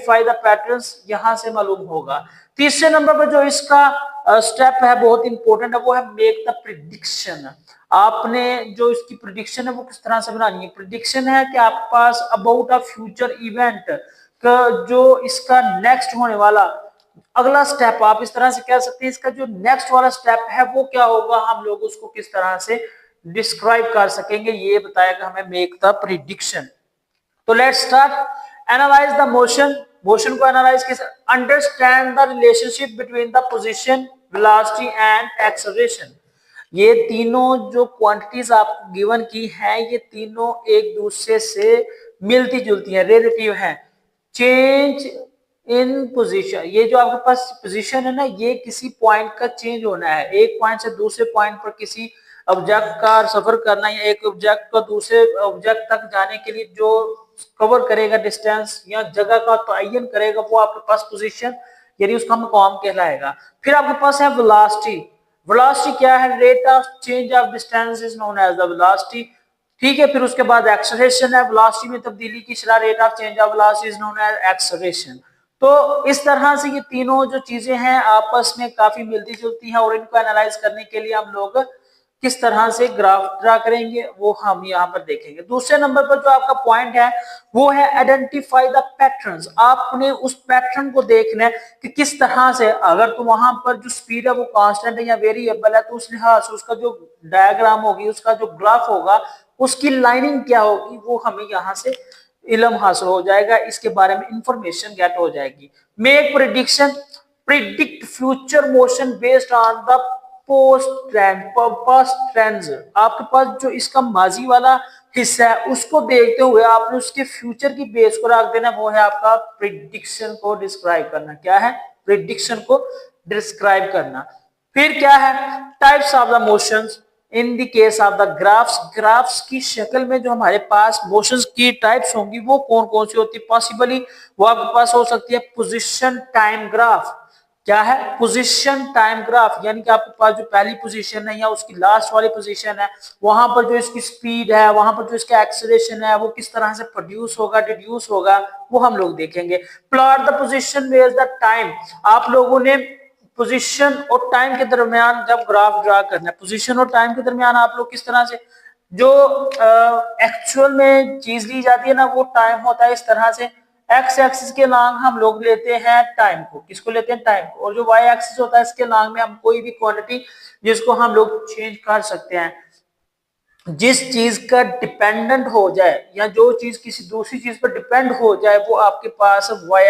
Identify the patterns यहां से मालूम होगा। तीसरे नंबर पर जो इसका स्टेप है बहुत इंपॉर्टेंट है, वो है मेक द प्रिडिक्शन। आपने जो इसकी प्रिडिक्शन है वो किस तरह से बनानी है। प्रिडिक्शन है कि आपके पास अबाउट अ फ्यूचर इवेंट का जो इसका नेक्स्ट होने वाला अगला स्टेप, आप इस तरह से कह सकते हैं इसका जो नेक्स्ट वाला स्टेप है वो क्या होगा, हम लोग उसको किस तरह से डिस्क्राइब कर सकेंगे, ये बताएगा हमें मेक द प्रिडिक्शन। तो let's start. Analyse the motion. Motion को एनालाइज कैसे, understand the relationship between the position, velocity and acceleration. ये तीनों जो क्वांटिटीज आपको गिवन की है ये तीनों एक दूसरे से मिलती जुलती है, रिलेटिव है। चेंज इन पोजीशन, ये जो आपके पास पोजीशन है ना, ये किसी पॉइंट का चेंज होना है, एक पॉइंट से दूसरे पॉइंट पर किसी ऑब्जेक्ट का सफर करना या एक ऑब्जेक्ट को दूसरे ऑब्जेक्ट तक जाने के लिए जो कवर करेगा डिस्टेंस या जगह का तयन करेगा वो आपके पास पोजीशन यानी उसका मकाम कहलाएगा। फिर आपके पास है वेलोसिटी। वेलोसिटी क्या है, rate of change of distance is known as the velocity. ठीक है, फिर उसके बाद एक्सेलरेशन है, वेलोसिटी में तब्दीली की शरह, rate of change of velocity is known as acceleration. तो इस तरह से ये तीनों जो चीजें हैं आपस में काफी मिलती जुलती हैं और इनको एनालाइज करने के लिए हम लोग किस तरह से ग्राफ ड्रा करेंगे वो हम यहाँ पर देखेंगे। दूसरे नंबर पर जो आपका पॉइंट है वो है आइडेंटिफाई द पैटर्न्स। आपने उस पैटर्न को देखना है कि किस तरह से, अगर तो वहां पर जो स्पीड है वो कांस्टेंट है या वेरिएबल है तो उस लिहाज से उसका जो डायग्राम होगी, उसका जो ग्राफ होगा, उसकी लाइनिंग क्या होगी वो हमें यहाँ से इल्म हासिल हो जाएगा, इसके बारे में इंफॉर्मेशन गेट हो जाएगी। Make prediction, predict future motion based on the post trend, past trends. आपके पास जो इसका माजी वाला हिस्सा है उसको देखते हुए आपने उसके फ्यूचर की बेस को रख देना, वो है आपका प्रिडिक्शन को डिस्क्राइब करना। क्या है, प्रिडिक्शन को डिस्क्राइब करना। फिर क्या है, types of the motions in the case of the graphs. Graphs की शक्ल में जो हमारे पास मोशंस की टाइप्स होंगी वो कौन कौन सी होती है, पॉसिबली वो आपके पास हो सकती है पोजीशन टाइम ग्राफ। क्या है, पोजीशन टाइम ग्राफ, यानी कि आपके पास जो पहली पोजीशन है या उसकी लास्ट वाली पोजीशन है वहां पर जो इसकी स्पीड है, वहां पर जो इसका एक्सेलरेशन है वो किस तरह से प्रोड्यूस होगा, डिड्यूस होगा, वो हम लोग देखेंगे। Plot the position where the time. आप लोगों ने पोजीशन और टाइम के दरमियान जब ग्राफ ड्रा करना है, पोजीशन और टाइम के दरमियान आप लोग किस तरह से, जो एक्चुअल में चीज ली जाती है ना वो टाइम होता है इस तरह से, एक्स एक्सिस के लॉन्ग हम लोग लेते हैं टाइम को, किसको लेते हैं, टाइम को, और जो वाई एक्सिस होता है इसके लॉन्ग में हम कोई भी क्वांटिटी जिसको हम लोग चेंज कर सकते हैं। जिस चीज का डिपेंडेंट हो जाए या जो चीज किसी दूसरी चीज पर डिपेंड हो जाए वो आपके पास वाई